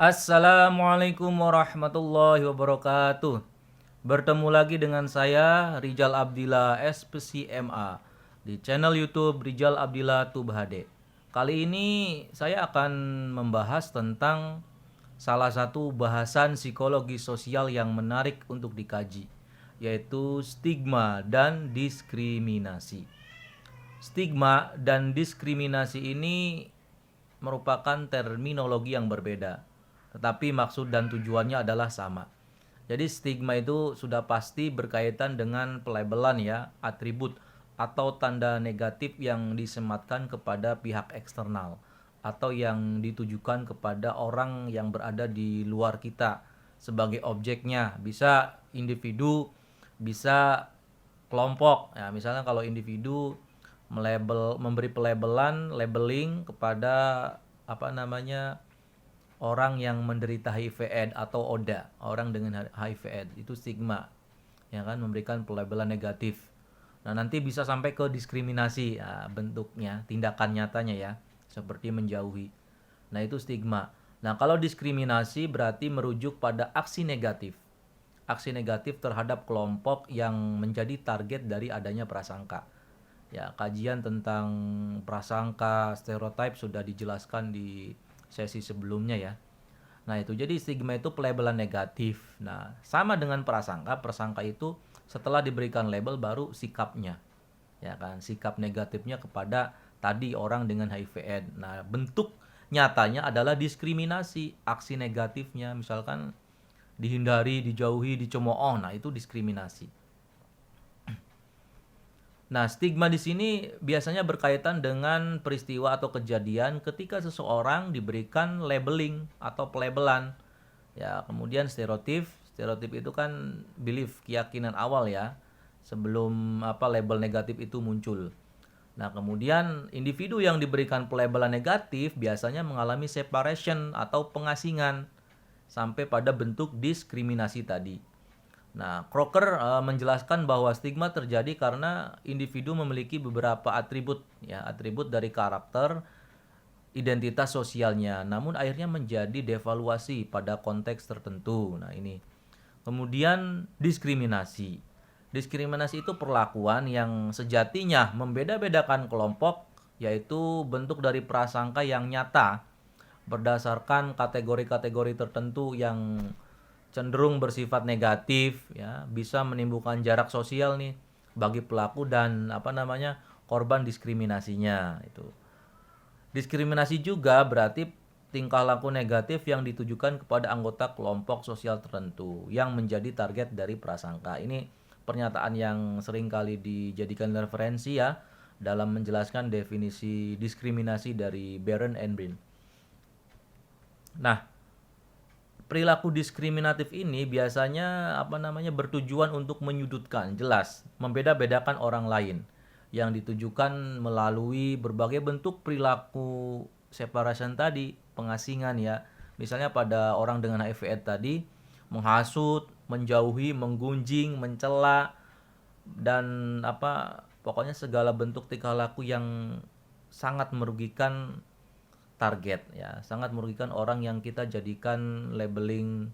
Assalamualaikum warahmatullahi wabarakatuh. Bertemu lagi dengan saya Rijal Abdillah SPC MA di channel YouTube Rijal Abdillah Tubhade. Kali ini saya akan membahas tentang salah satu bahasan psikologi sosial yang menarik untuk dikaji, yaitu stigma dan diskriminasi. Stigma dan diskriminasi ini merupakan terminologi yang berbeda, tetapi maksud dan tujuannya adalah sama. Jadi stigma itu sudah pasti berkaitan dengan pelabelan ya, atribut atau tanda negatif yang disematkan kepada pihak eksternal atau yang ditujukan kepada orang yang berada di luar kita sebagai objeknya, bisa individu, bisa kelompok. Ya, misalnya kalau individu memberi labeling kepada orang yang menderita HIV/AIDS atau ODA, orang dengan HIV/AIDS, itu stigma, ya kan, memberikan pelabelan negatif. Nah, nanti bisa sampai ke diskriminasi, ya, bentuknya, tindakan nyatanya ya, seperti menjauhi. Nah, itu stigma. Nah, kalau diskriminasi berarti merujuk pada aksi negatif. Aksi negatif terhadap kelompok yang menjadi target dari adanya prasangka. Ya, kajian tentang prasangka, stereotip sudah dijelaskan di sesi sebelumnya ya. Nah, itu jadi stigma itu pelabelan negatif. Nah, sama dengan prasangka, prasangka itu setelah diberikan label baru sikapnya. Ya kan, sikap negatifnya kepada tadi orang dengan HIV/AIDS. Nah, bentuk nyatanya adalah diskriminasi, aksi negatifnya misalkan dihindari, dijauhi, dicemooh. Nah, itu diskriminasi. Nah, stigma di sini biasanya berkaitan dengan peristiwa atau kejadian ketika seseorang diberikan labeling atau pelabelan. Ya, kemudian stereotip. Stereotip itu kan belief, keyakinan awal ya, sebelum label negatif itu muncul. Nah, kemudian individu yang diberikan pelabelan negatif biasanya mengalami separation atau pengasingan sampai pada bentuk diskriminasi tadi. Nah, Crocker menjelaskan bahwa stigma terjadi karena individu memiliki beberapa atribut, ya, atribut dari karakter, identitas sosialnya, namun akhirnya menjadi devaluasi pada konteks tertentu. Nah, ini. Kemudian diskriminasi. Diskriminasi itu perlakuan yang sejatinya membeda-bedakan kelompok, yaitu bentuk dari prasangka yang nyata berdasarkan kategori-kategori tertentu yang cenderung bersifat negatif, ya, bisa menimbulkan jarak sosial nih bagi pelaku dan korban diskriminasinya. Itu diskriminasi juga berarti tingkah laku negatif yang ditujukan kepada anggota kelompok sosial tertentu yang menjadi target dari prasangka. Ini pernyataan yang sering kali dijadikan referensi ya dalam menjelaskan definisi diskriminasi dari Baron and Brin. Nah, perilaku diskriminatif ini biasanya bertujuan untuk menyudutkan, jelas, membeda-bedakan orang lain yang ditujukan melalui berbagai bentuk perilaku separation tadi, pengasingan ya. Misalnya pada orang dengan HIV/AIDS tadi, menghasut, menjauhi, menggunjing, mencela, dan pokoknya segala bentuk tingkah laku yang sangat merugikan target ya, sangat merugikan orang yang kita jadikan labeling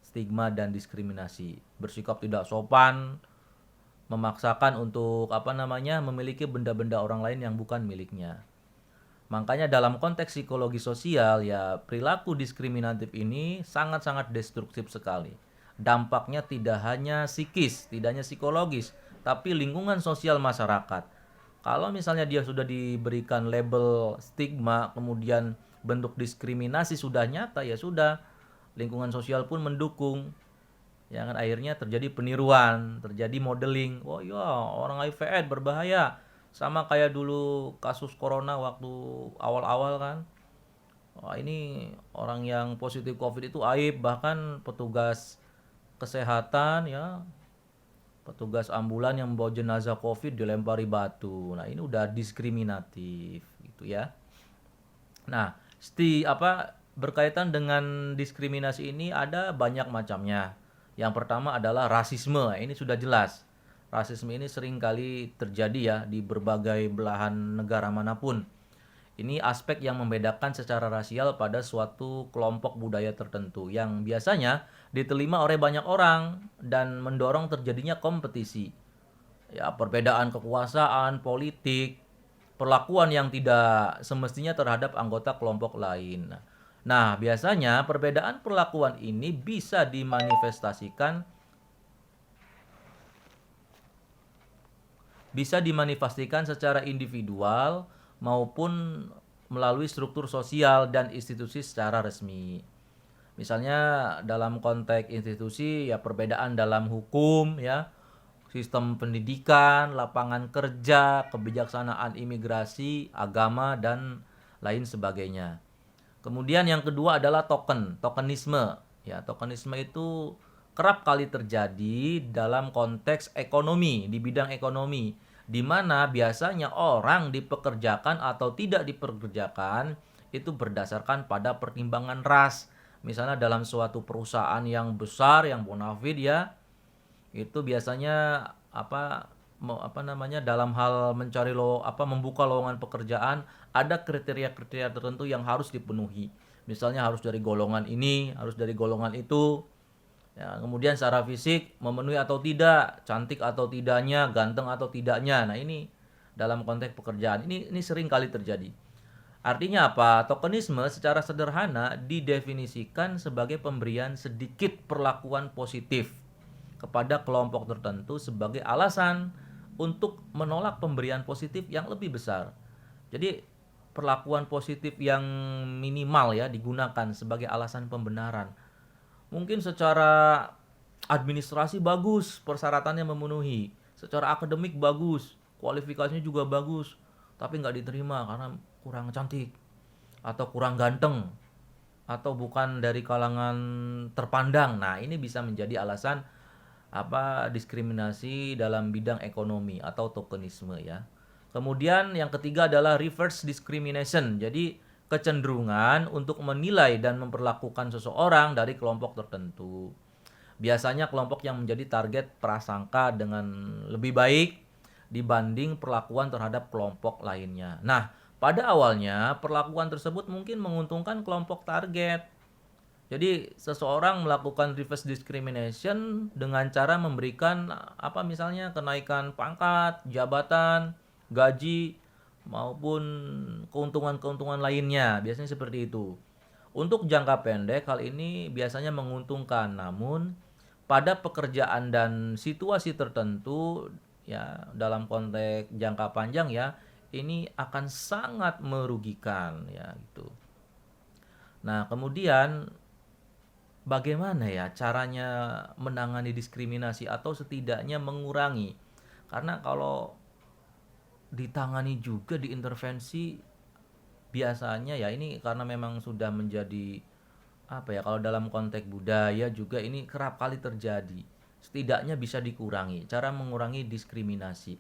stigma dan diskriminasi. Bersikap tidak sopan, memaksakan untuk memiliki benda-benda orang lain yang bukan miliknya. Makanya dalam konteks psikologi sosial ya, perilaku diskriminatif ini sangat-sangat destruktif sekali. Dampaknya tidak hanya psikis, tidak hanya psikologis, tapi lingkungan sosial masyarakat. Kalau misalnya dia sudah diberikan label stigma, kemudian bentuk diskriminasi sudah nyata, ya sudah, lingkungan sosial pun mendukung. Ya kan, akhirnya terjadi peniruan, terjadi modeling. Oh iya, orang HIV/AIDS berbahaya. Sama kayak dulu kasus corona waktu awal-awal kan. Wah, ini orang yang positif COVID itu aib, bahkan petugas kesehatan ya, petugas ambulan yang membawa jenazah COVID dilempari batu. Nah, ini udah diskriminatif gitu ya. Nah, berkaitan dengan diskriminasi ini ada banyak macamnya. Yang pertama adalah rasisme. Ini sudah jelas. Rasisme ini sering kali terjadi ya di berbagai belahan negara manapun. Ini aspek yang membedakan secara rasial pada suatu kelompok budaya tertentu yang biasanya diterima oleh banyak orang dan mendorong terjadinya kompetisi. Ya, perbedaan kekuasaan, politik, perlakuan yang tidak semestinya terhadap anggota kelompok lain. Nah, biasanya perbedaan perlakuan ini bisa dimanifestasikan secara individual maupun melalui struktur sosial dan institusi secara resmi. Misalnya dalam konteks institusi ya perbedaan dalam hukum ya, sistem pendidikan, lapangan kerja, kebijaksanaan imigrasi, agama dan lain sebagainya. Kemudian yang kedua adalah tokenisme. Ya, tokenisme itu kerap kali terjadi dalam konteks ekonomi, di bidang ekonomi, di mana biasanya orang dipekerjakan atau tidak dipekerjakan itu berdasarkan pada pertimbangan ras. Misalnya dalam suatu perusahaan yang besar, yang bonafide ya, itu biasanya dalam hal membuka lowongan pekerjaan ada kriteria-kriteria tertentu yang harus dipenuhi. Misalnya harus dari golongan ini, harus dari golongan itu. Ya, kemudian secara fisik memenuhi atau tidak, cantik atau tidaknya, ganteng atau tidaknya. Nah, ini dalam konteks pekerjaan ini sering kali terjadi. Artinya apa? Tokenisme secara sederhana didefinisikan sebagai pemberian sedikit perlakuan positif kepada kelompok tertentu sebagai alasan untuk menolak pemberian positif yang lebih besar. Jadi perlakuan positif yang minimal ya digunakan sebagai alasan pembenaran. Mungkin secara administrasi bagus, persyaratannya memenuhi. Secara akademik bagus, kualifikasinya juga bagus, tapi nggak diterima karena kurang cantik atau kurang ganteng atau bukan dari kalangan terpandang. Nah, ini bisa menjadi alasan diskriminasi dalam bidang ekonomi atau tokenisme ya. Kemudian yang ketiga adalah reverse discrimination. Jadi kecenderungan untuk menilai dan memperlakukan seseorang dari kelompok tertentu. Biasanya kelompok yang menjadi target prasangka dengan lebih baik dibanding perlakuan terhadap kelompok lainnya. Nah, pada awalnya perlakuan tersebut mungkin menguntungkan kelompok target. Jadi seseorang melakukan reverse discrimination dengan cara memberikan misalnya kenaikan pangkat, jabatan, gaji maupun keuntungan-keuntungan lainnya. Biasanya seperti itu. Untuk jangka pendek hal ini biasanya menguntungkan, namun pada pekerjaan dan situasi tertentu ya dalam konteks jangka panjang ya ini akan sangat merugikan ya gitu. Nah, kemudian bagaimana ya caranya menangani diskriminasi atau setidaknya mengurangi? Karena kalau ditangani juga diintervensi biasanya ya ini karena memang sudah menjadi kalau dalam konteks budaya juga ini kerap kali terjadi. Setidaknya bisa dikurangi. Cara mengurangi diskriminasi.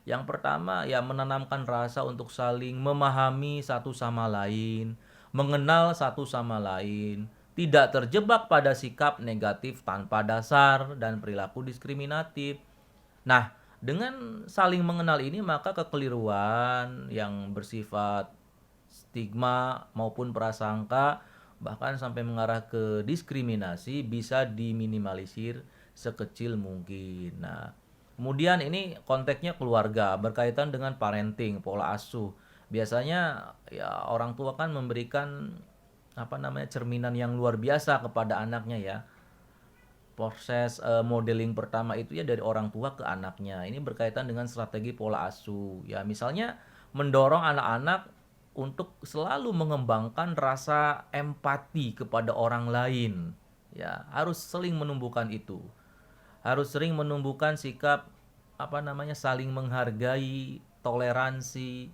Yang pertama ya menanamkan rasa untuk saling memahami satu sama lain, mengenal satu sama lain, tidak terjebak pada sikap negatif tanpa dasar dan perilaku diskriminatif. Nah, dengan saling mengenal ini maka kekeliruan yang bersifat stigma maupun prasangka bahkan sampai mengarah ke diskriminasi bisa diminimalisir sekecil mungkin. Nah, kemudian ini konteksnya keluarga berkaitan dengan parenting, pola asuh. Biasanya ya orang tua kan memberikan cerminan yang luar biasa kepada anaknya ya. Proses modeling pertama itu ya dari orang tua ke anaknya. Ini berkaitan dengan strategi pola asuh. Ya, misalnya mendorong anak-anak untuk selalu mengembangkan rasa empati kepada orang lain. Ya, harus sering menumbuhkan itu. Harus sering menumbuhkan sikap saling menghargai, toleransi,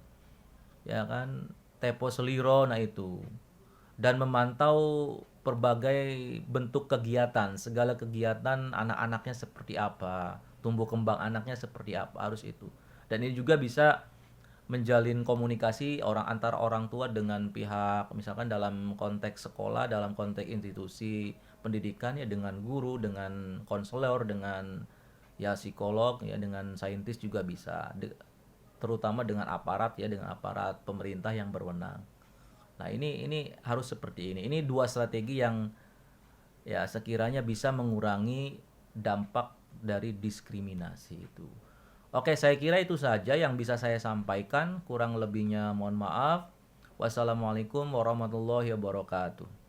ya kan, tepo seliro, nah itu. Dan memantau berbagai bentuk kegiatan, segala kegiatan anak-anaknya seperti apa, tumbuh kembang anaknya seperti apa, harus itu. Dan ini juga bisa menjalin komunikasi antara orang tua dengan pihak misalkan dalam konteks sekolah, dalam konteks institusi pendidikan ya dengan guru, dengan konselor, dengan ya psikolog ya dengan saintis juga bisa. terutama dengan aparat ya, dengan aparat pemerintah yang berwenang. Nah, ini harus seperti ini. Ini dua strategi yang ya sekiranya bisa mengurangi dampak dari diskriminasi itu. Oke, saya kira itu saja yang bisa saya sampaikan. Kurang lebihnya mohon maaf. Wassalamualaikum warahmatullahi wabarakatuh.